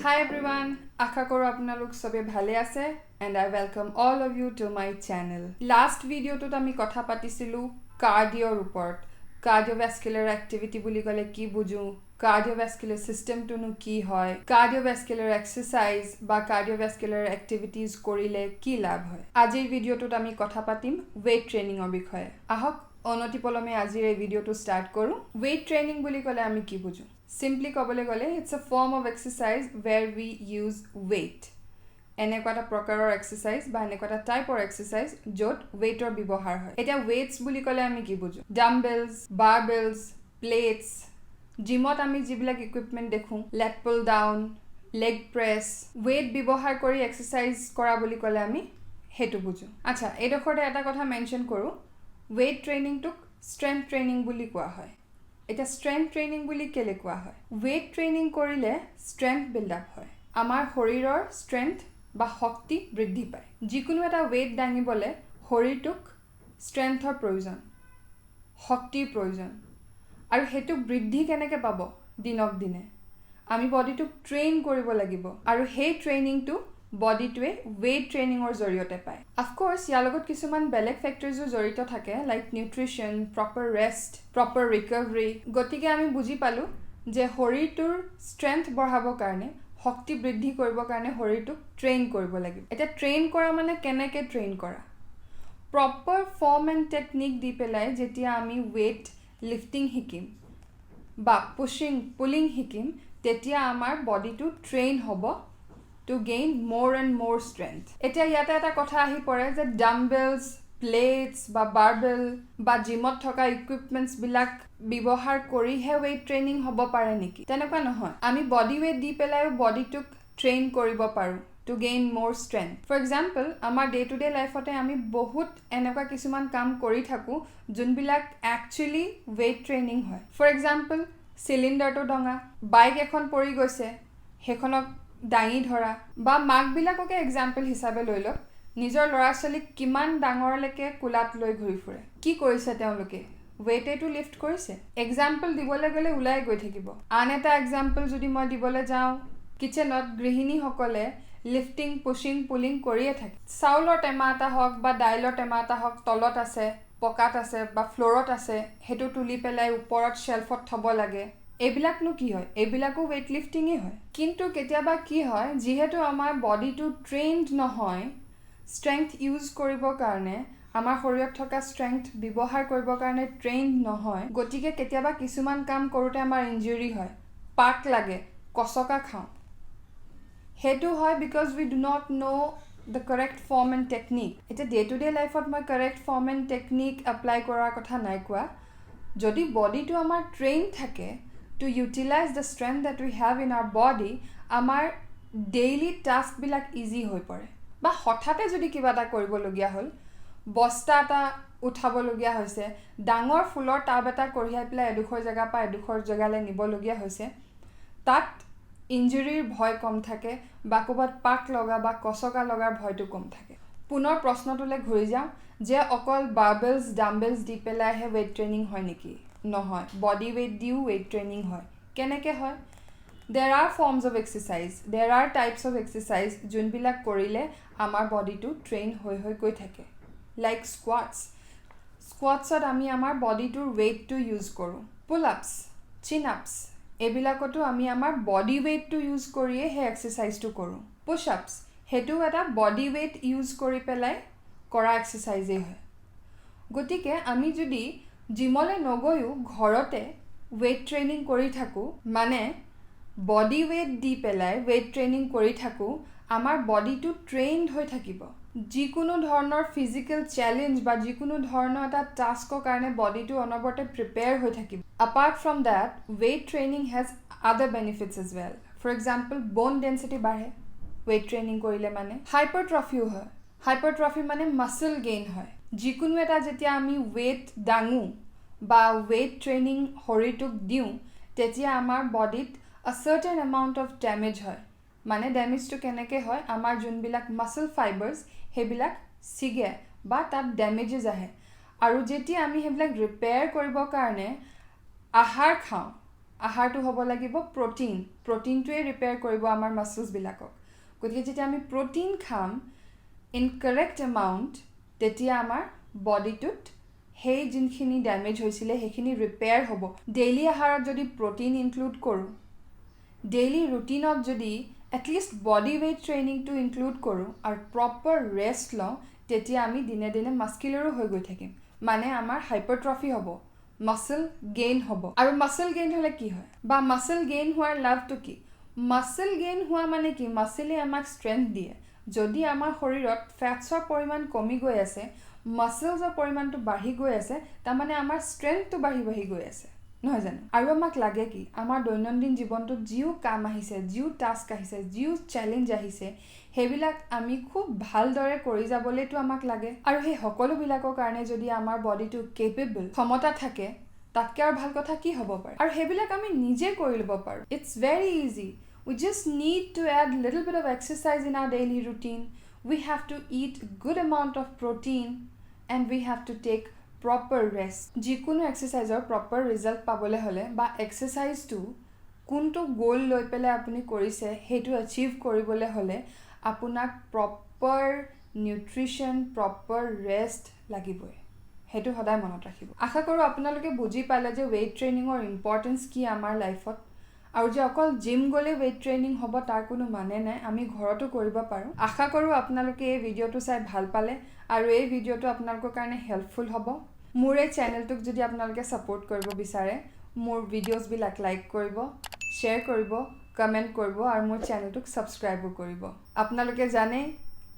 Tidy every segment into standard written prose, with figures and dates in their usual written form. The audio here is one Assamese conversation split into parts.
Hi everyone, আশা কৰো আপোনালোক সবে ভালে আছে and I welcome all of you to my channel. Last video টোত আমি কথা পাতিছিলো কাৰ্ডিঅ'ৰ ওপৰত. Cardiovascular activity বুলি ক'লে কি বুজো, cardiovascular system টোনো কি হয়, cardiovascular exercise বা cardiovascular activities কৰিলে কি লাভ হয়. আজিৰ ভিডিঅ'টোত আমি কথা পাতিম weight training ৰ বিষয়ে. আহক অনতিপলমে আজিৰ এই ভিডিঅ'টো ষ্টাৰ্ট কৰো. Weight training বুলি ক'লে আমি কি বুজো? Simply ক'বলৈ গ'লে it's a form of exercise where we use weight. এনেকুৱা এটা প্ৰকাৰৰ এক্সাৰসাইজ বা এনেকুৱা এটা টাইপৰ এক্সাৰসাইজ য'ত weighটৰ ব্যৱহাৰ হয়. এটা weights বুলি ক'লে আমি কি বুজো? Dumbbells, barbells, plates. জিমত আমি যিবিলাক ইকুইপমেন্ট দেখো, leg pull down, leg press, weight ব্যৱহাৰ কৰি এক্সাৰসাইজ কৰা বুলি ক'লে আমি হেতু বুজো. আচ্ছা, এডখৰতে এটা কথা মেনশন কৰো. weight training টোক strength training বুলি কোৱা হয়. এটা strength training বুলি কেলে কোৱা হয়? weight training কৰিলে strength build up হয়. আমাৰ শৰীৰৰ strength বা শক্তি বৃদ্ধি পায়. যিকোনো এটা weight দাঙিবলে শৰীৰটোক strengthৰ প্ৰয়োজন, শক্তিৰ প্ৰয়োজন. আৰু হেতু বৃদ্ধি কেনেকে পাব? দিনক দিনে আমি বডিটোক ট্ৰেইন কৰিব লাগিব আৰু সেই ট্ৰেইনিংটো বডিটোৱে weight ট্ৰেইনিংৰ জৰিয়তে পায়. Of course, ইয়াৰ লগত কিছুমান বেলেগ ফেক্টৰছো জড়িত থাকে, like nutrition, proper rest, proper recovery. গতিকে আমি বুজি পালো যে শৰীৰটোৰ ষ্ট্ৰেংথ বঢ়াবৰ কাৰণে, শক্তি বৃদ্ধি কৰিবৰ কাৰণে শৰীৰটোক ট্ৰেইন কৰিব লাগিব. এটা ট্ৰেইন কৰা মানে কেনেকে ট্ৰেইন কৰা? প্ৰপাৰ ফৰ্ম এণ্ড টেকনিক দি পেলাই যেতিয়া আমি weight লিফটিং শিকিম বা পুলিং শিকিম, তেতিয়া আমাৰ বডিটো ট্ৰেইন হ'ব to gain more and more strength. এতিয়া ইয়াতে এটা কথা আহি পৰে যে dumbbells, plates বা barbell বা জিমত থকা ইকুইপমেন্টস বিলাক ব্যৱহাৰ কৰিহে weight training হ'ব পাৰে নেকি? তেনেকুৱা নহয়. আমি body weight দি পেলাইও বডিটোক ট্ৰেইন কৰিব পাৰো to gain more strength. For example, আমাৰ day to day লাইফতে আমি বহুত এনেকুৱা কিছুমান কাম কৰি থাকো যোনবিলাক actually weight training হয়. For example, চিলিণ্ডাৰটো ডঙা, বাইক এখন পৰি গৈছে, হেখনক দাঙি ধৰা, বা মাকবিলাককে এক্সাম্পল হিচাপে লৈ লওক. নিজৰ ল'ৰা ছোৱালীক কিমান ডাঙৰলৈকে কোলাত লৈ ঘূৰি ফুৰে. কি কৰিছে তেওঁলোকে? weighটেটো লিফ্ট কৰিছে. এক্সাম্পল দিবলৈ গ'লে ওলাই গৈ থাকিব. আন এটা এক্সাম্পল যদি মই দিবলৈ যাওঁ, কিচেনত গৃহিণীসকলে লিফটিং, পুচিং, পুলিং কৰিয়ে থাকে. চাউলৰ টেমা এটা হওক বা দাইলৰ টেমা এটা হওক তলত আছে, পকাত আছে বা ফ্ল'ৰত আছে, সেইটো তুলি পেলাই ওপৰত শ্বেলফত থ'ব লাগে. এইবিলাকনো কি হয়? এইবিলাকো weight liftingই হয়. কিন্তু কেতিয়াবা কি হয়, যিহেতু আমাৰ বডিটো ট্ৰেইনড নহয় ষ্ট্ৰেংথ ইউজ কৰিবৰ কাৰণে, আমাৰ শৰীৰত থকা ষ্ট্ৰেংথ ব্যৱহাৰ কৰিবৰ কাৰণে ট্ৰেইনড নহয়, গতিকে কেতিয়াবা কিছুমান কাম কৰোঁতে আমাৰ ইনজুৰি হয়, পাক লাগে, কচকা খাওঁ. সেইটো হয় because we do not no' the correct form and technique. এটা ডে টু ডে লাইফত মই correct form and technique apply কৰাৰ কথা নাই কোৱা. যদি বডিটো আমাৰ ট্ৰেইন থাকে to utilize the strength that we have in our body, আমাৰ ডেইলি টাস্কবিলাক ইজি হৈ পৰে. বা হঠাতে যদি কিবা এটা কৰিবলগীয়া হ'ল, বস্তা এটা উঠাবলগীয়া হৈছে, ডাঙৰ ফুলৰ টাব এটা কঢ়িয়াই পেলাই এডোখৰ জেগাৰ পৰা এডোখৰ জেগালৈ নিবলগীয়া হৈছে, তাত ইনজুৰিৰ ভয় কম থাকে বা ক'ৰবাত পাক লগা বা কচকা লগাৰ ভয়টো কম থাকে. পুনৰ প্ৰশ্নটোলৈ ঘূৰি যাওঁ যে অকল বাৰ্বেলছ, ডাম্বেলছ দি পেলাইহে weight training হয় নেকি? নহয়, body weight দিও weight training হয়. কেনেকে হয়? There are forms of exercise, there are types of exercise যোনবিলাক কৰিলে আমাৰ বডিটো ট্ৰেইন হৈ গৈ থাকে. Like squats. Squatsত আমি আমাৰ বডিটোৰ weightটো ইউজ কৰোঁ. Pull-ups, chin-ups, এইবিলাকতো আমি আমাৰ বডি weightটো ইউজ কৰিয়ে সেই এক্সাৰসাইজটো কৰোঁ. Push-ups, সেইটো এটা বডি weight ইউজ কৰি পেলাই কৰা এক্সাৰসাইজেই হয়. গতিকে আমি যদি জিমলৈ নগৈও ঘৰতে weight training কৰি থাকোঁ, মানে বডি weight দি পেলাই weight training কৰি থাকোঁ, আমাৰ বডিটো ট্ৰেইনড হৈ থাকিব. যিকোনো ধৰণৰ ফিজিকেল চেলেঞ্জ বা যিকোনো ধৰণৰ এটা টাস্কৰ কাৰণে বডিটো অনবৰতে প্ৰিপেয়াৰ হৈ থাকিব. Apart from that, weight training has other benefits as well. For example, bone density বাঢ়ে weight training কৰিলে মানে. Hypertrophy হয়. Hypertrophy মানে muscle gain হয়. যিকোনো এটা যেতিয়া আমি weight দাঙো বা weight training শৰীৰটোক দিওঁ, তেতিয়া আমাৰ বডিত a certain amount of damage হয়. মানে ডেমেজটো কেনেকে হয়? আমাৰ যোনবিলাক মাসল ফাইবাৰ্ছ সেইবিলাক ছিগে বা তাত ডেমেজেছ আহে. আৰু যেতিয়া আমি সেইবিলাক ৰিপেয়াৰ কৰিবৰ কাৰণে আহাৰ খাওঁ, আহাৰটো হ'ব লাগিব প্ৰটিন প্ৰটিনটোৱে ৰিপেয়াৰ কৰিব আমাৰ মাছলছবিলাকক গতিকে যেতিয়া আমি প্ৰটিন খাম ইন কাৰেক্ট এমাউণ্ট তেতিয়া আমাৰ বডিটোত সেই যোনখিনি ডেমেজ হৈছিলে সেইখিনি ৰিপেয়াৰ হ'ব ডেইলি আহাৰত যদি প্ৰটিন ইনক্লুড কৰোঁ ডেইলি ৰুটিনত যদি এটলিষ্ট বডি ৱেইট ট্ৰেইনিংটো ইনক্লুড কৰোঁ আৰু প্ৰপাৰ ৰেষ্ট লওঁ তেতিয়া আমি দিনে দিনে মাস্কুলাৰো হৈ গৈ থাকিম মানে আমাৰ হাইপাৰট্ৰফি হ'ব মাসল গেইন হ'ব আৰু মাসল গেইন হ'লে কি হয় বা মাসল গেইন হোৱাৰ লাভটো কি মাসল গেইন হোৱা মানে কি মাসলে আমাক ষ্ট্ৰেংথ দিয়ে যদি আমাৰ শৰীৰত ফেটছৰ পৰিমাণ কমি গৈ আছে মাসলছৰ পৰিমাণটো বাঢ়ি গৈ আছে তাৰমানে আমাৰ ষ্ট্ৰেংথটো বাঢ়ি গৈ আছে নহয় জানো আৰু আমাক লাগে কি আমাৰ দৈনন্দিন জীৱনটোত জিও কাম আহিছে জিও টাস্ক আহিছে জিও চ্যালেঞ্জ আহিছে হেবিলাক আমি খুব ভালদৰে কৰি যাবলৈতো আমাক লাগে আৰু সেই সকলোবিলাকৰ কাৰণে যদি আমাৰ বডিটো কেপেবল ক্ষমতা থাকে তাতকৈ আৰু ভাল কথা কি হ'ব পাৰে আৰু হেবিলাক আমি নিজে কৰি ল'ব পাৰোঁ it's very easy we just need to add little bit of exercise in our daily routine we have to eat good amount of protein and we have to take proper rest যিকোনো এক্সাৰসাইজৰ প্ৰপাৰ ৰিজাল্ট পাবলৈ হ'লে বা এক্সাৰসাইজটো কোনটো গোল লৈ পেলাই আপুনি কৰিছে হেতু অচিভ কৰিবলৈ হ'লে আপোনাক প্ৰপাৰ নিউট্ৰিশন প্ৰপাৰ ৰেষ্ট লাগিবই হেতু সদায় মনত ৰাখিব আশা কৰোঁ আপোনালোকে বুজি পালে যে weight ট্ৰেইনিংৰ ইম্পৰ্টেন্স কি আমাৰ লাইফত আৰু যে অকল জিম গলে weight ট্ৰেইনিং হ'ব তাৰ কোনো মানে নাই আমি ঘৰতো কৰিব পাৰোঁ আশা কৰোঁ আপোনালোকে এই ভিডিওটো চাই ভাল পালে আৰু এই ভিডিওটো আপোনালোকৰ কাৰণে হেল্পফুল হ'ব মোৰ এই চেনেলটোক যদি আপোনালোকে সাপোৰ্ট কৰিব বিচাৰে মোৰ ভিডিওছ বিলাক লাইক কৰিব শেয়াৰ কৰিব কমেন্ট কৰিব আৰু মোৰ চেনেলটোক সাবস্ক্ৰাইব কৰিব আপোনালোকে জানে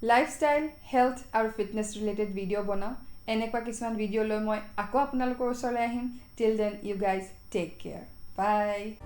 লাইফষ্টাইল হেলথ আৰু ফিটনেস ৰিলেটেড ভিডিও বনাও এনেকুৱা কিছুমান ভিডিও লৈ মই আকৌ আপোনালোকৰ ওচৰলৈ আহিম till then you guys take care Bye.